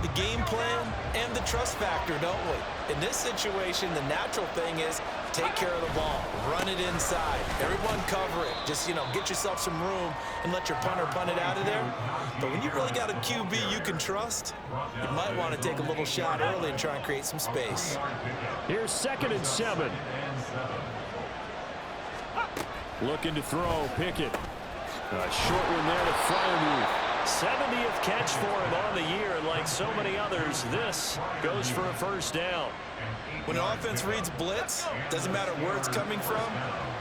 the game plan and the trust factor, don't we? In this situation, the natural thing is take care of the ball, run it inside, everyone cover it. Just, get yourself some room and let your punter punt it out of there. But when you really got a QB you can trust, you might want to take a little shot early and try and create some space. Here's 2nd and 7. Looking to throw, Pickett. A short one there to Freiermuth. 70th catch for him on the year, and like so many others, this goes for a first down. When an offense reads blitz, doesn't matter where it's coming from,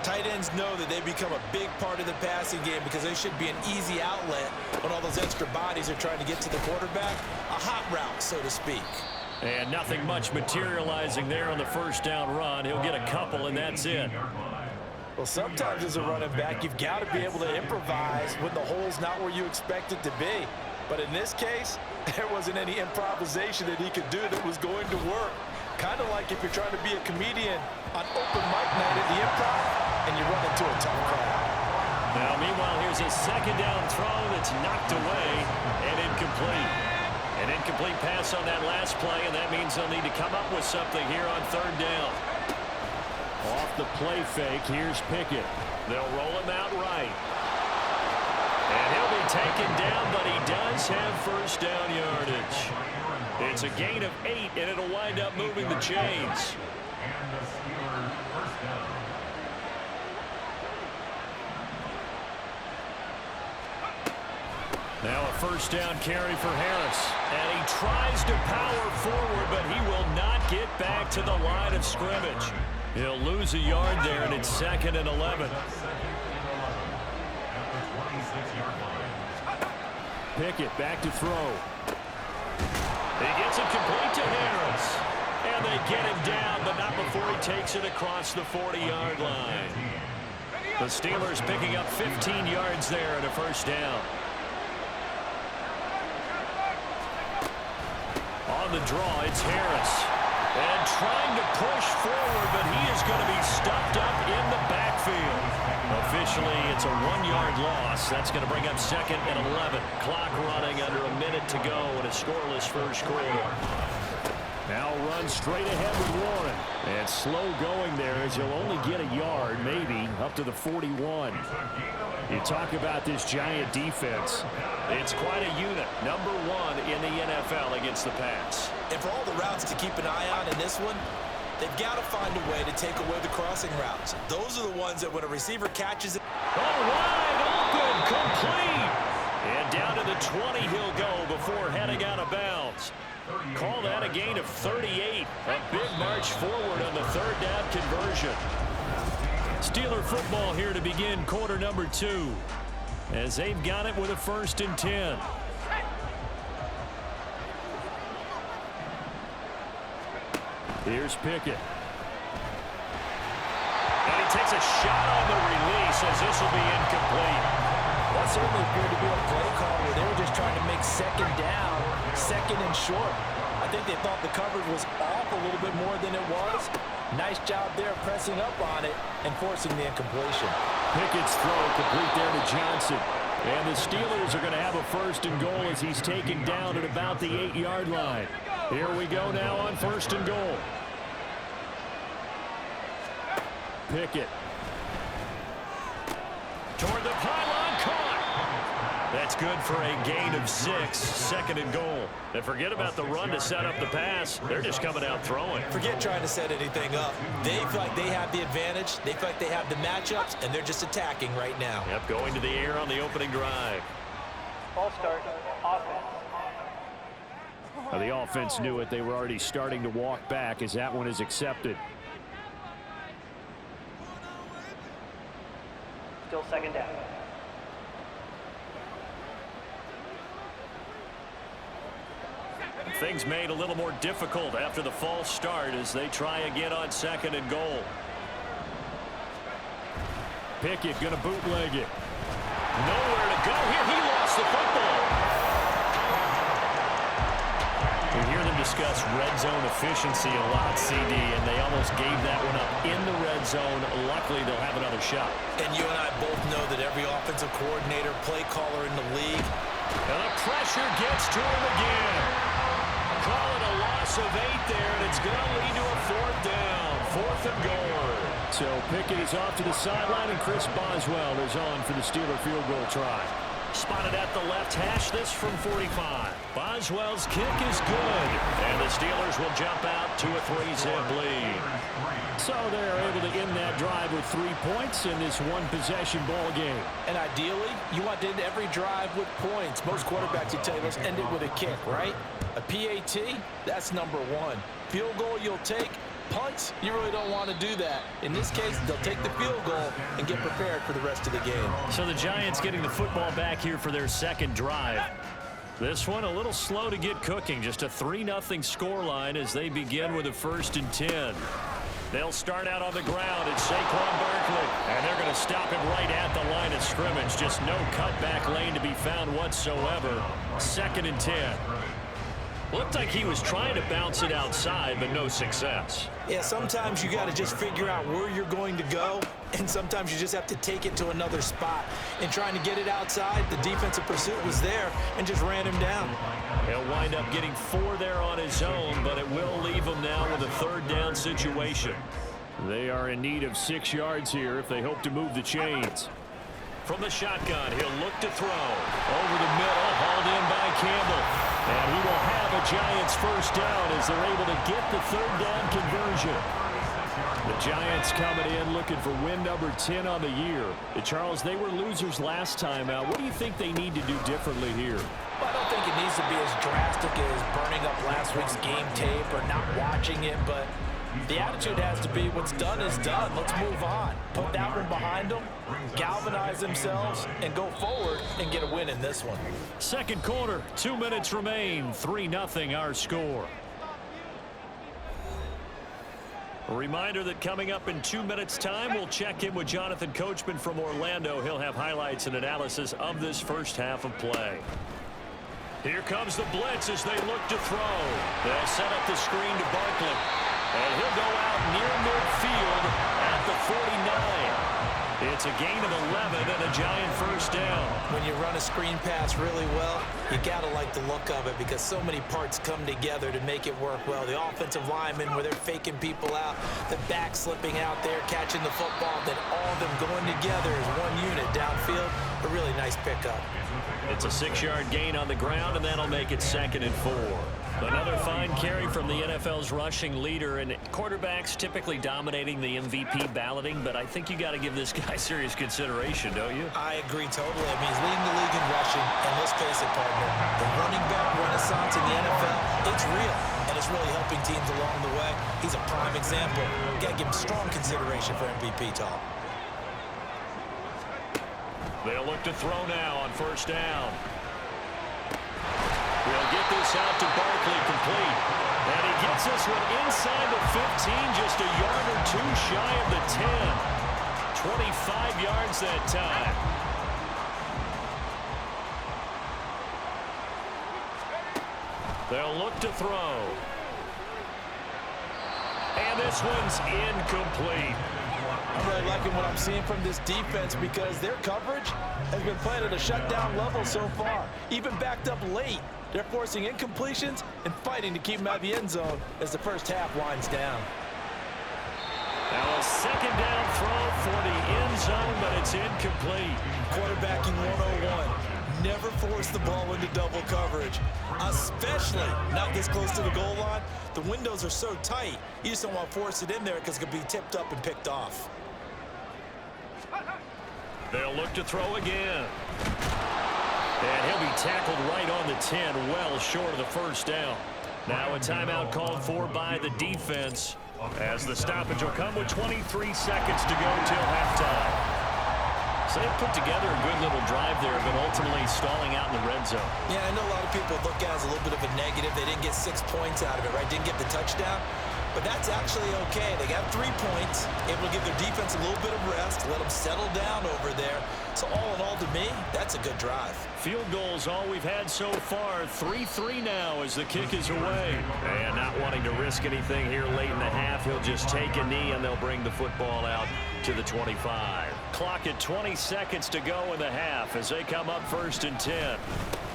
tight ends know that they become a big part of the passing game because they should be an easy outlet when all those extra bodies are trying to get to the quarterback. A hot route, so to speak. And nothing much materializing there on the first down run. He'll get a couple, and that's it. Well, sometimes as a running back, you've got to be able to improvise when the hole's not where you expect it to be. But in this case, there wasn't any improvisation that he could do that was going to work. Kind of like if you're trying to be a comedian on open mic night at the Improv and you run into a tough crowd. Now, meanwhile, here's a 2nd down throw that's knocked away and incomplete. An incomplete pass on that last play, and that means they'll need to come up with something here on 3rd down. Off the play fake, here's Pickett. They'll roll him out right. And he'll be taken down, but he does have first down yardage. It's a gain of 8, and it'll wind up moving the chains. Now a first down carry for Harris. And he tries to power forward, but he will not get back to the line of scrimmage. He'll lose a yard there, and it's 2nd and 11. Pickett back to throw. He gets it complete to Harris. And they get him down, but not before he takes it across the 40-yard line. The Steelers picking up 15 yards there at a first down. On the draw, it's Harris. And trying to push forward, but he is going to be stuffed up in the backfield. Officially, it's a 1-yard loss. That's going to bring up 2nd and 11. Clock running under a minute to go in a scoreless first quarter. Now run straight ahead with Warren. And slow going there as he'll only get a yard, maybe, up to the 41. You talk about this Giant defense. It's quite a unit. Number 1 in the NFL against the pass. And for all the routes to keep an eye on in this one, they've got to find a way to take away the crossing routes. Those are the ones that when a receiver catches it. All wide open, complete. And down to the 20 he'll go before heading out of bounds. Call that a gain of 38. A big march forward on the 3rd down conversion. Steeler football here to begin quarter number 2. As they've got it with a 1st and 10. Here's Pickett. And he takes a shot on the release as this will be incomplete. That certainly appeared to be a play call where they were just trying to make 2nd down, 2nd and short. I think they thought the coverage was off a little bit more than it was. Nice job there pressing up on it and forcing the incompletion. Pickett's throw complete there to Johnson. And the Steelers are going to have a 1st and goal as he's taken down at about the 8-yard line. Here we go now on 1st and goal. Pickett. Toward the pylon, caught. That's good for a gain of 6, 2nd and goal. And forget about the run to set up the pass. They're just coming out throwing. Forget trying to set anything up. They feel like they have the advantage. They feel like they have the matchups, and they're just attacking right now. Yep, going to the air on the opening drive. Ball start, offense. Well, the offense knew it. They were already starting to walk back as that one is accepted. Still 2nd down. Things made a little more difficult after the false start as they try again on 2nd and goal. Pickett going to bootleg it. Nowhere to go here. He lost the football. We hear them discuss red zone efficiency a lot, CD, and they almost gave that one up in the red zone. Luckily, they'll have another shot. And you and I both know that every offensive coordinator, play caller in the league. And the pressure gets to him again. loss of 8 there, and it's going to lead to a 4th down. 4th and goal. So Pickett is off to the sideline, and Chris Boswell is on for the Steeler field goal try. Spotted at the left hash, this from 45. Boswell's kick is good, and the Steelers will jump out to a 3-zip lead. So they're able to end that drive with 3 points in this one-possession ball game. And ideally, you want to end every drive with points. Most quarterbacks, you tell you, let's end it with a kick, right? A PAT, that's number 1. Field goal you'll take. Punts, you really don't want to do that. In this case, they'll take the field goal and get prepared for the rest of the game. So the Giants getting the football back here for their second drive. This one a little slow to get cooking. Just a 3-0 scoreline as they begin with a 1st and 10. They'll start out on the ground. It's Saquon Barkley. And they're going to stop him right at the line of scrimmage. Just no cutback lane to be found whatsoever. 2nd and 10. Looked like he was trying to bounce it outside, but no success. Yeah, sometimes you got to just figure out where you're going to go, and sometimes you just have to take it to another spot. In trying to get it outside, the defensive pursuit was there and just ran him down. He'll wind up getting 4 there on his own, but it will leave him now with a 3rd down situation. They are in need of 6 yards here if they hope to move the chains. From the shotgun, he'll look to throw. Over the middle, hauled in by Campbell. And he will have a Giants 1st down as they're able to get the 3rd down conversion. The Giants coming in looking for win number 10 on the year. Charles, they were losers last time out. What do you think they need to do differently here? Well, I don't think it needs to be as drastic as burning up last week's game tape or not watching it, but the attitude has to be what's done is done. Let's move on. Put that one behind them, galvanize themselves, and go forward and get a win in this one. Second quarter, 2 minutes remain. 3-0 our score. A reminder that coming up in 2 minutes' time, we'll check in with Jonathan Coachman from Orlando. He'll have highlights and analysis of this first half of play. Here comes the blitz as they look to throw. They'll set up the screen to Barkley. And he'll go out near midfield at the 49. It's a gain of 11 and a Giant 1st down. When you run a screen pass really well, you got to like the look of it because so many parts come together to make it work well. The offensive linemen where they're faking people out, the back slipping out there, catching the football, then all of them going together as one unit downfield. A really nice pickup. It's a 6-yard gain on the ground, and that'll make it 2nd and 4. Another fine carry from the NFL's rushing leader, and quarterbacks typically dominating the MVP balloting, but I think you got to give this guy serious consideration, don't you? I agree totally. I mean, he's leading the league in rushing, and let's face it, partner, the running back renaissance in the NFL, it's real, and it's really helping teams along the way. He's a prime example. You got to give him strong consideration for MVP talk. They'll look to throw now on 1st down. We'll get this out to Barkley complete. And he gets this one inside the 15, just a yard or 2 shy of the 10. 25 yards that time. They'll look to throw. And this one's incomplete. I'm really liking what I'm seeing from this defense because their coverage has been playing at a shutdown level so far. Even backed up late, they're forcing incompletions and fighting to keep them out of the end zone as the first half winds down. Now a 2nd down throw for the end zone, but it's incomplete. Quarterbacking 101. Never force the ball into double coverage, especially not this close to the goal line. The windows are so tight, you just don't want to force it in there because it could be tipped up and picked off. They'll look to throw again. And he'll be tackled right on the 10, well short of the 1st down. Now a timeout called for by the defense as the stoppage will come with 23 seconds to go till halftime. So they put together a good little drive there, but ultimately stalling out in the red zone. Yeah, I know a lot of people look at it as a little bit of a negative. They didn't get 6 points out of it, right? Didn't get the touchdown. But that's actually okay. They got 3 points, able to give their defense a little bit of rest, let them settle down over there. So all in all, to me, that's a good drive. Field goals all we've had so far. 3-3 now as the kick is away. And not wanting to risk anything here late in the half, he'll just take a knee and they'll bring the football out to the 25. Clock at 20 seconds to go in the half as they come up 1st and 10.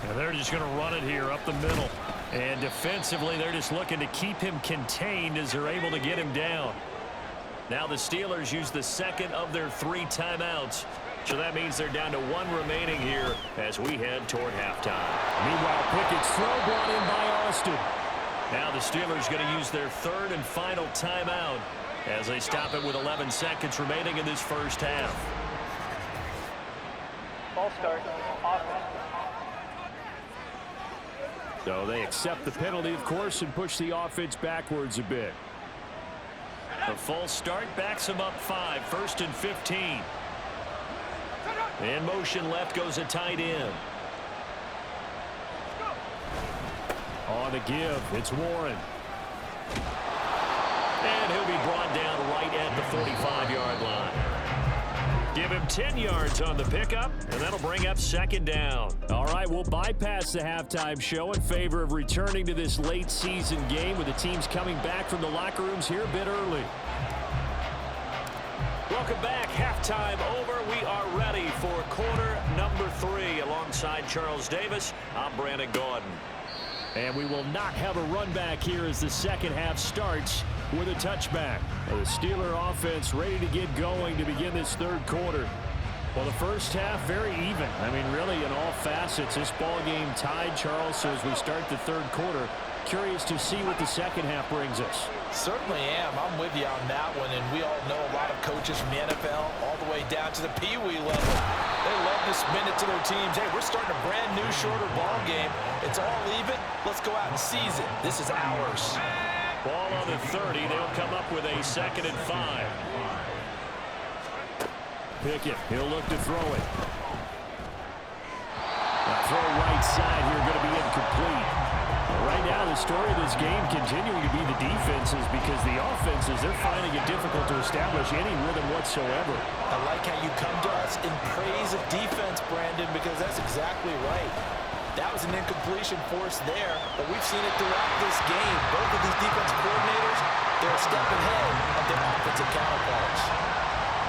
And they're just going to run it here up the middle. And defensively, they're just looking to keep him contained as they're able to get him down. Now the Steelers use the second of their 3 timeouts. So that means they're down to 1 remaining here as we head toward halftime. Meanwhile, Pickett's throw brought in by Austin. Now the Steelers going to use their 3rd and final timeout as they stop it with 11 seconds remaining in this first half. Ball start, offense. So they accept the penalty, of course, and push the offense backwards a bit. The false start backs them up 5, 1st and 15. In motion left goes a tight end. On the give, it's Warren. And he'll be brought down right at the 45-yard line. Give him 10 yards on the pickup, and that'll bring up 2nd down. All right, we'll bypass the halftime show in favor of returning to this late season game with the teams coming back from the locker rooms here a bit early. Welcome back. Halftime over. We are ready for quarter number 3. Alongside Charles Davis, I'm Brandon Gordon. And we will not have a run back here as the second half starts with a touchback. The Steeler offense ready to get going to begin this 3rd quarter. Well, the first half very even. I mean, really in all facets, this ball game tied, Charles. So as we start the 3rd quarter, curious to see what the second half brings us. Certainly am. I'm with you on that one, and we all know a lot of coaches from the NFL all the way down to the Pee-wee level. They love to spin it to their teams. Hey, we're starting a brand new, shorter ball game. It's all even. Let's go out and seize it. This is ours. Ball on the 30. They'll come up with a 2nd and 5. Pickett, he'll look to throw it. The throw right side here going to be incomplete. Right now, the story of this game continuing to be the defenses because the offenses, they're finding it difficult to establish any rhythm whatsoever. I like how you come to us in praise of defense, Brandon, because that's exactly right. That was an incompletion force there, but we've seen it throughout this game. Both of these defense coordinators, they're a step ahead of their offensive counterparts.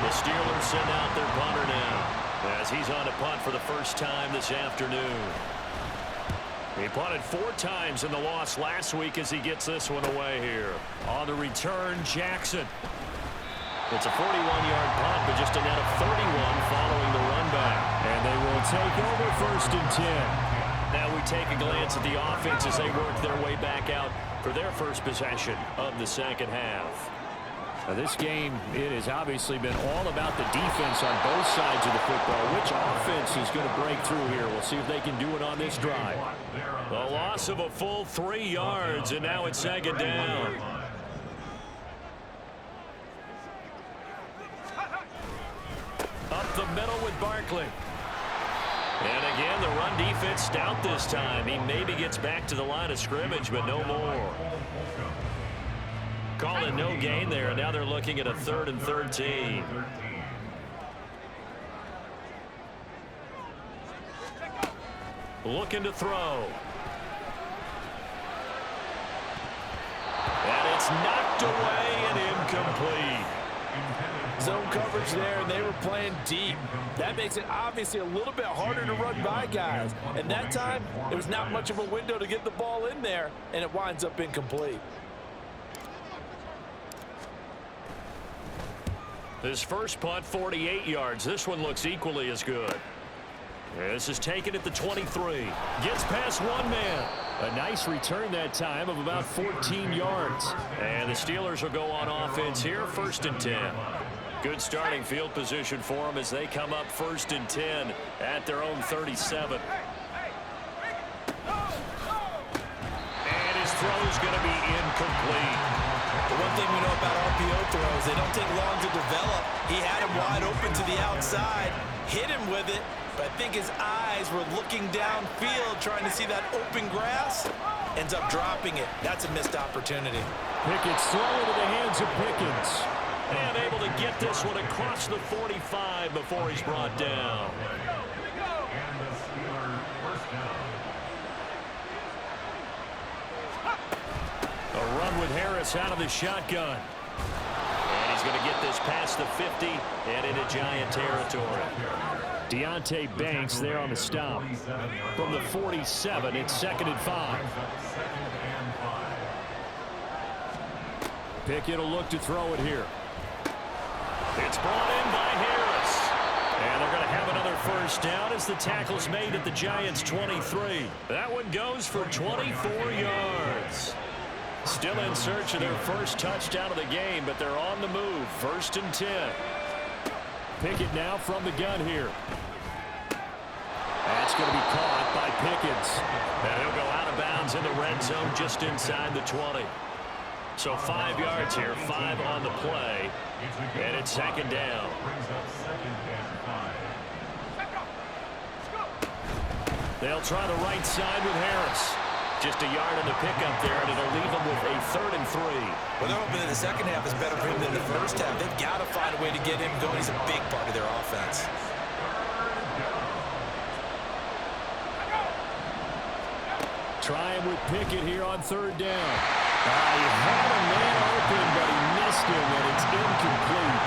The Steelers send out their punter now as he's on a punt for the first time this afternoon. He punted 4 times in the loss last week as he gets this one away here. On the return, Jackson. It's a 41-yard punt, but just a net of 31 following the run back. And they will take over 1st and 10. Now we take a glance at the offense as they work their way back out for their first possession of the second half. Now this game, it has obviously been all about the defense on both sides of the football. Which offense is going to break through here? We'll see if they can do it on this drive. The loss of a full 3 yards, and now it's 2nd down. Up the middle with Barkley. And again, the run defense stout this time. He maybe gets back to the line of scrimmage, but no more. Calling no gain there, and now they're looking at a 3rd and 13. Looking to throw. And it's knocked away and incomplete. Zone coverage there, and they were playing deep. That makes it obviously a little bit harder to run by guys. And that time, there was not much of a window to get the ball in there, and it winds up incomplete. His first punt, 48 yards. This one looks equally as good. This is taken at the 23. Gets past one man. A nice return that time of about 14 yards. And the Steelers will go on offense here, 1st and 10. Good starting field position for them as they come up 1st and 10 at their own 37. And his throw is going to be incomplete. The one thing we know about RPO throws, they don't take long to develop. He had him wide open to the outside, hit him with it, but I think his eyes were looking downfield trying to see that open grass. Ends up dropping it. That's a missed opportunity. Pickett's throw into the hands of Pickens. And able to get this one across the 45 before he's brought down. A run with Harris out of the shotgun. And he's going to get this past the 50 and into Giant territory. Deonte Banks there on the stop. From the 47, it's 2nd and 5. Pickett will look to throw it here. It's brought in by Harris. And they're going to have another first down as the tackle's made at the Giants' 23. That one goes for 24 yards. Still in search of their first touchdown of the game, but they're on the move. 1st and 10. Pickett now from the gun here. That's going to be caught by Pickens. And he'll go out of bounds in the red zone just inside the 20. So 5 yards here, 5 on the play. And it's 2nd down. They'll try the right side with Harris. Just a yard on the pickup there, and it'll leave them with a 3rd and 3. Well, they're hoping that the second half is better for him than the first half. They've got to find a way to get him going. He's a big part of their offense. Trying with Pickett here on 3rd down. He had a man open, but he missed him, and it's incomplete.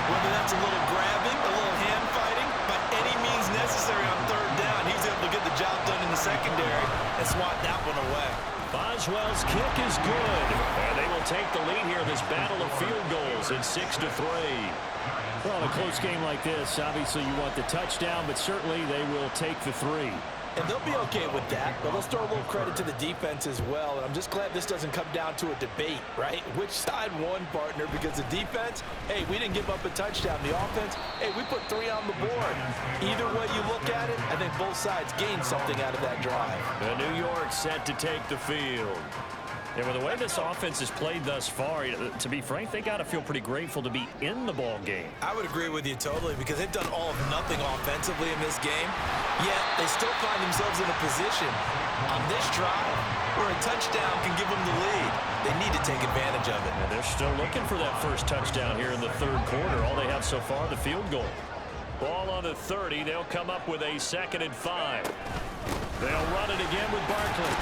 Whether that's a little grabbing, a little hand fighting, by any means necessary on 3rd down, he was able to get the job done in the secondary and swat that one away. Boswell's kick is good, and they will take the lead here in this battle of field goals at 6-3. Well, in a close game like this, obviously you want the touchdown, but certainly they will take the 3. And they'll be okay with that, but let's throw a little credit to the defense as well. And I'm just glad this doesn't come down to a debate, right? Which side won, partner? Because the defense, hey, we didn't give up a touchdown. The offense, hey, we put 3 on the board. Either way you look at it, I think both sides gained something out of that drive. The New York set to take the field. Yeah, with the way this offense has played thus far, to be frank, they got to feel pretty grateful to be in the ball game. I would agree with you totally because they've done all of nothing offensively in this game, yet they still find themselves in a position on this drive where a touchdown can give them the lead. They need to take advantage of it. And they're still looking for that first touchdown here in the 3rd quarter. All they have so far, the field goal. Ball on the 30. They'll come up with a 2nd and 5. They'll run it again with Barkley.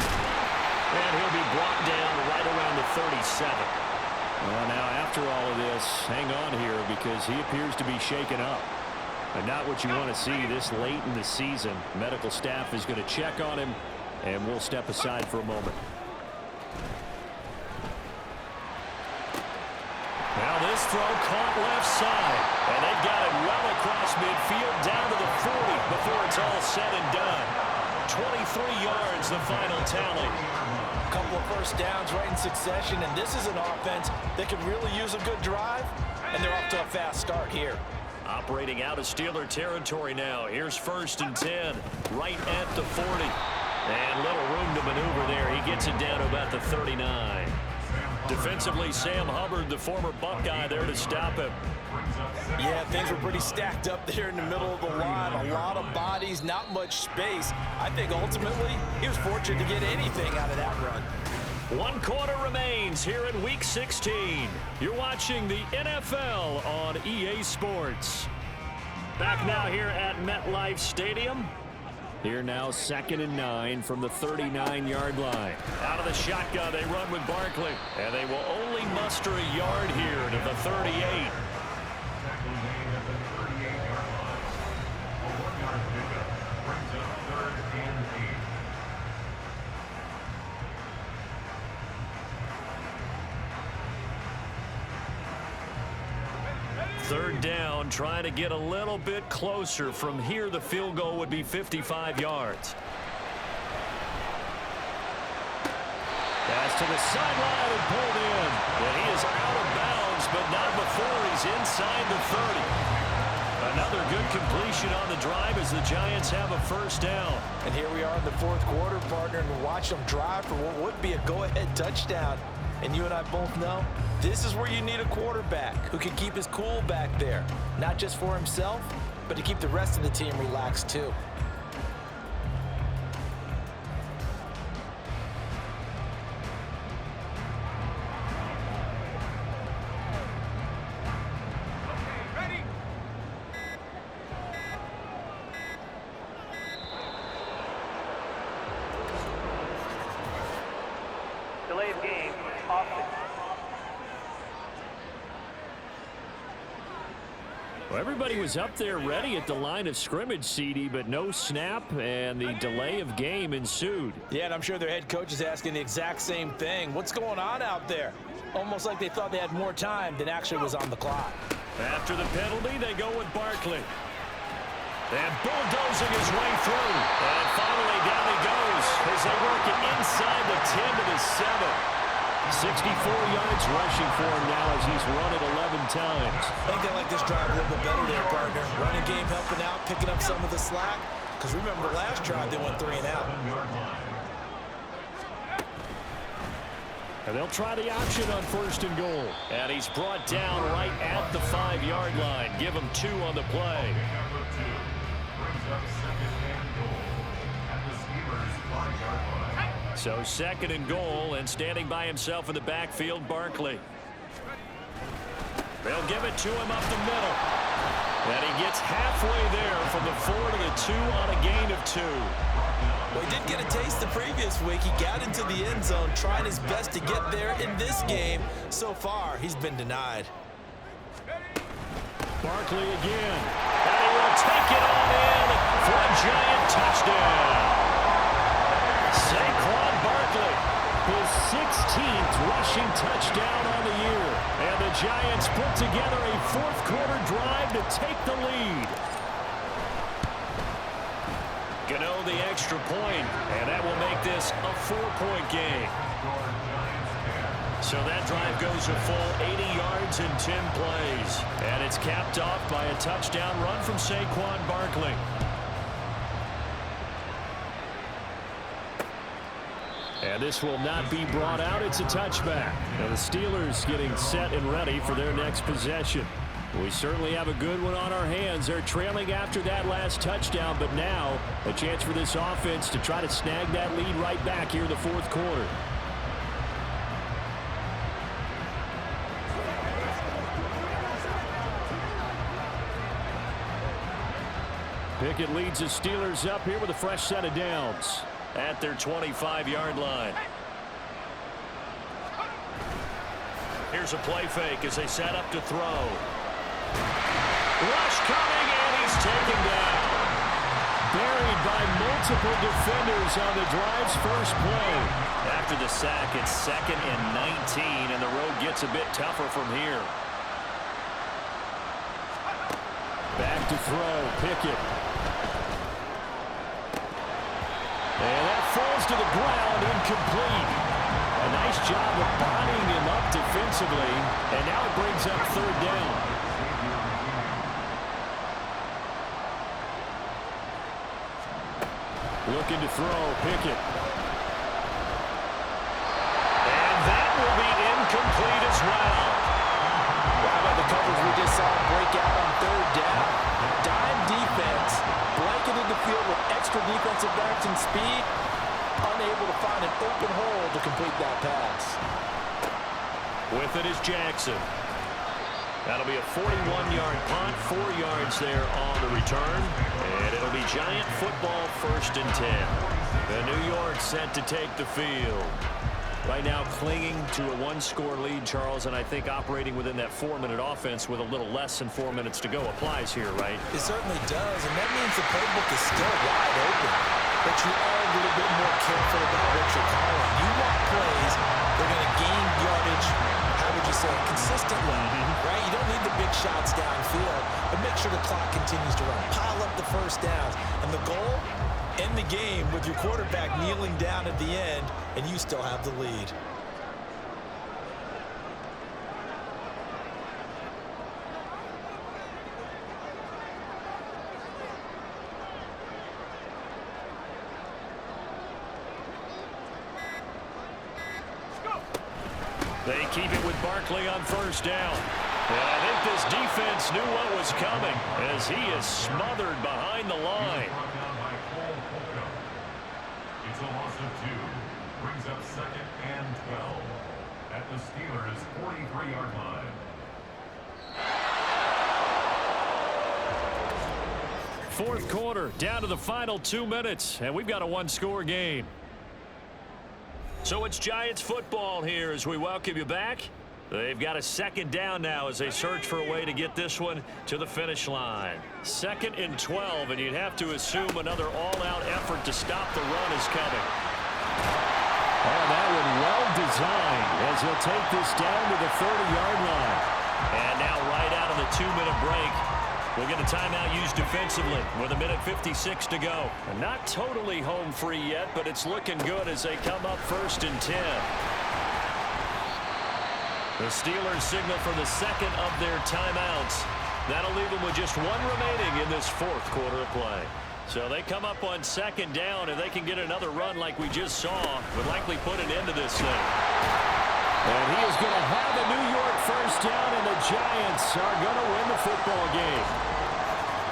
And he'll be brought down right around the 37. Well, now after all of this, hang on here because he appears to be shaken up. And not what you want to see this late in the season. Medical staff is going to check on him, and we'll step aside for a moment. Now this throw caught left side. And they've got it well across midfield down to the 40 before it's all said and done. 23 yards, the final tally. A couple of first downs right in succession, and this is an offense that could really use a good drive, and they're off to a fast start here. Operating out of Steeler territory now. Here's 1st and 10, right at the 40. And little room to maneuver there. He gets it down to about the 39. Defensively, Sam Hubbard, the former Buckeye, there to stop him. Yeah, things were pretty stacked up there in the middle of the line. A lot of bodies, not much space. I think ultimately he was fortunate to get anything out of that run. 1 quarter remains here in Week 16. You're watching the NFL on EA Sports. Back now here at MetLife Stadium. Here now 2nd and 9 from the 39-yard line. Out of the shotgun, they run with Barkley. And they will only muster a yard here to the 38. Third down, trying to get a little bit closer. From here, the field goal would be 55 yards. Pass to the sideline and pulled in. And he is out of bounds, but not before he's inside the 30. Another good completion on the drive as the Giants have a first down. And here we are in the 4th quarter, partner, and watch them drive for what would be a go-ahead touchdown. And you and I both know this is where you need a quarterback who can keep his cool back there. Not just for himself, but to keep the rest of the team relaxed too. Delay of game, offense. Well, everybody was up there ready at the line of scrimmage, CD, but no snap, and the delay of game ensued. Yeah, and I'm sure their head coach is asking the exact same thing. What's going on out there? Almost like they thought they had more time than actually was on the clock. After the penalty, they go with Barkley. And bulldozing his way through. And finally down he goes as they work it inside the 10 to the 7. 64 yards rushing for him now as he's run it 11 times. I think they like this drive a little bit better there, partner. Running game helping out, picking up some of the slack. Because remember, last drive they went 3 and out. And they'll try the option on 1st and goal. And he's brought down right at the 5-yard line. Give him 2 on the play. So 2nd and goal, and standing by himself in the backfield, Barkley. They'll give it to him up the middle. And he gets halfway there from the 4 to the 2 on a gain of 2. Well, he did get a taste the previous week. He got into the end zone, trying his best to get there in this game. So far, he's been denied. Barkley again. And he will take it on in for a giant touchdown. Saquon Barkley, his 16th rushing touchdown on the year. And the Giants put together a 4th-quarter drive to take the lead. Gano the extra point, and that will make this a 4-point game. So that drive goes a full 80 yards in 10 plays. And it's capped off by a touchdown run from Saquon Barkley. And this will not be brought out. It's a touchback. Now the Steelers getting set and ready for their next possession. We certainly have a good one on our hands. They're trailing after that last touchdown, but now a chance for this offense to try to snag that lead right back here in the 4th quarter. Pickett leads the Steelers up here with a fresh set of downs at their 25-yard line. Here's a play fake as they set up to throw. Rush coming, and he's taken down. Buried by multiple defenders on the drive's first play. After the sack, it's 2nd and 19, and the road gets a bit tougher from here. Back to throw, Pickett. And that falls to the ground, incomplete. A nice job of bodying him up defensively, and now it brings up 3rd down. Looking to throw, Pickett. And that will be incomplete as well. How about the coverage we just saw break out on 3rd down? Dime defense, blanketed the field with extra defensive backs and speed, unable to find an open hole to complete that pass. With it is Jackson. That'll be a 41-yard punt, 4 yards there on the return, and it'll be Giant football 1st and 10. The New York set to take the field. Right now clinging to a 1-score lead, Charles, and I think operating within that 4-minute offense with a little less than 4 minutes to go applies here, right? It certainly does, and that means the playbook is still wide open. But you are a little bit more careful about what you're calling. You want plays that are going to gain yardage, how would you say, consistently, right? You don't need the big shots downfield, but make sure the clock continues to run. Pile up the first downs. And the goal? End the game with your quarterback kneeling down at the end, and you still have the lead. They keep it with Barkley on 1st down. And I think this defense knew what was coming as he is smothered behind the line. It's a loss of 2. Brings up 2nd and 12 at the Steelers' 43-yard line. 4th quarter, down to the final 2 minutes, and we've got a 1-score game. So it's Giants football here as we welcome you back. They've got a second down now as they search for a way to get this one to the finish line. 2nd and 12, and you'd have to assume another all-out effort to stop the run is coming. Oh, that one well designed as he'll take this down to the 30-yard line. And now right out of the 2-minute break, we'll get a timeout used defensively with 1:56 to go. And not totally home free yet, but it's looking good as they come up 1st and 10. The Steelers signal for the second of their timeouts. That'll leave them with just one remaining in this 4th quarter of play. So they come up on 2nd down, and they can get another run like we just saw. Would likely put an end to this thing. And he is going to have a New York 1st down, and the Giants are going to win the football game.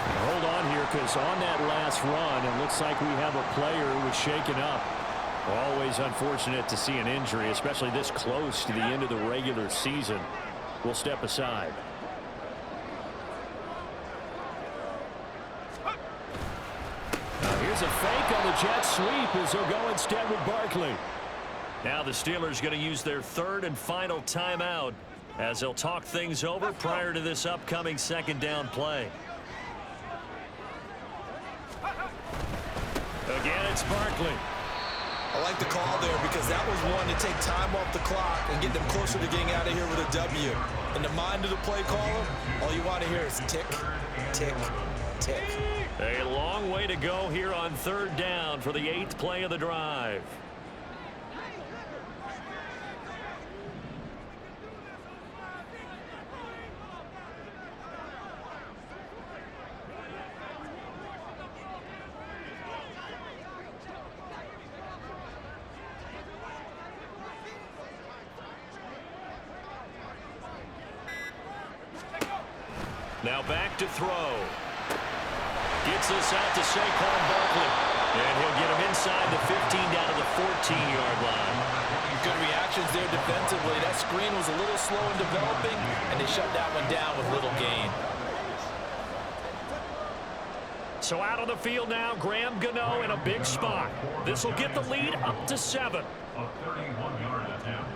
And hold on here, because on that last run, it looks like we have a player who was shaken up. Always unfortunate to see an injury, especially this close to the end of the regular season. We'll step aside. Now here's a fake on the jet sweep as he'll go instead with Barkley. Now the Steelers going to use their 3rd and final timeout as they'll talk things over prior to this upcoming 2nd down play. Again, it's Barkley. I like the call there because that was one to take time off the clock and get them closer to getting out of here with a W. In the mind of the play caller, all you want to hear is tick, tick, tick. A long way to go here on 3rd down for the 8th play of the drive. Now back to throw. Gets this out to Saquon Barkley. And he'll get him inside the 15 down to the 14-yard line. Good reactions there defensively. That screen was a little slow in developing, and they shut that one down with little gain. So out on the field now, Graham Gano in a big spot. This will get the lead up to 7. A 31-yard attempt.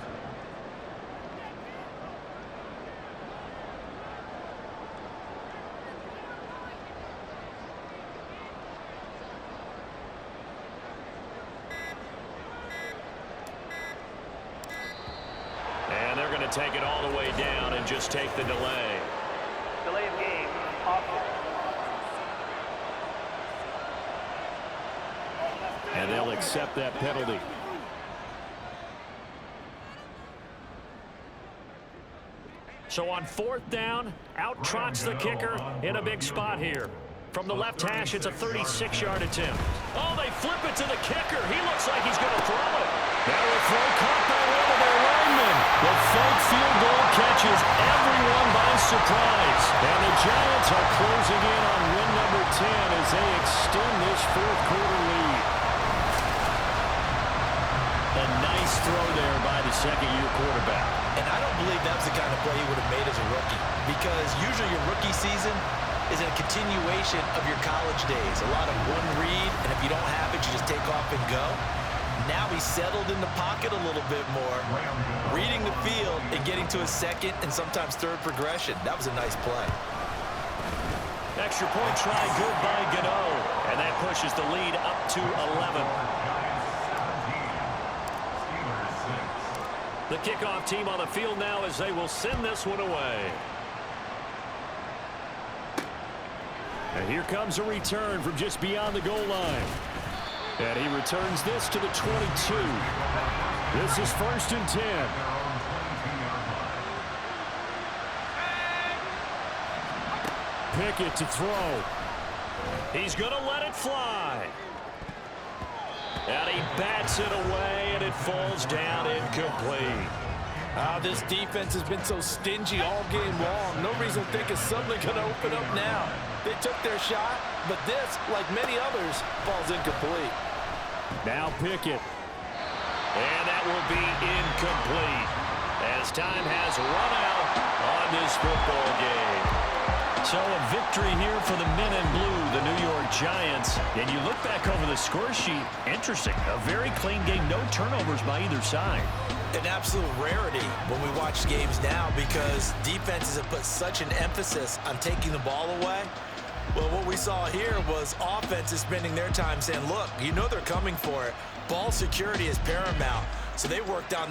And they're going to take it all the way down and just take the delay. Delay of game, offense. And they'll accept that penalty. So on 4th down, out trots the kicker in a big spot here. From the left hash, it's a 36-yard attempt. Oh, they flip it to the kicker. He looks like he's going to throw it. Now a throw caught by one of their linemen. The fake field goal catches everyone by surprise. And the Giants are closing in on win number 10 as they extend this 4th quarter lead. A nice throw there by the 2nd-year quarterback. And I don't believe that was the kind of play he would have made as a rookie, because usually your rookie season is a continuation of your college days. A lot of one read, and if you don't have it, you just take off and go. Now he's settled in the pocket a little bit more, reading the field and getting to his 2nd and sometimes 3rd progression. That was a nice play. Extra point try good by Gano, and that pushes the lead up to 11. The kickoff team on the field now as they will send this one away. And here comes a return from just beyond the goal line. And he returns this to the 22. This is 1st and 10. Pickett to throw. He's going to let it fly. And he bats it away, and it falls down incomplete. This defense has been so stingy all game long. No reason to think it's suddenly going to open up now. They took their shot, but this, like many others, falls incomplete. Now Pickett. And that will be incomplete as time has run out on this football game. So a victory here for the men in blue, the New York Giants. And you look back over the score sheet, interesting. A very clean game, no turnovers by either side. an absolute rarity when we watch games now because defenses have put such an emphasis on taking the ball away. Well, what we saw here was offenses spending their time saying, look, you know they're coming for it. Ball security is paramount. So they worked on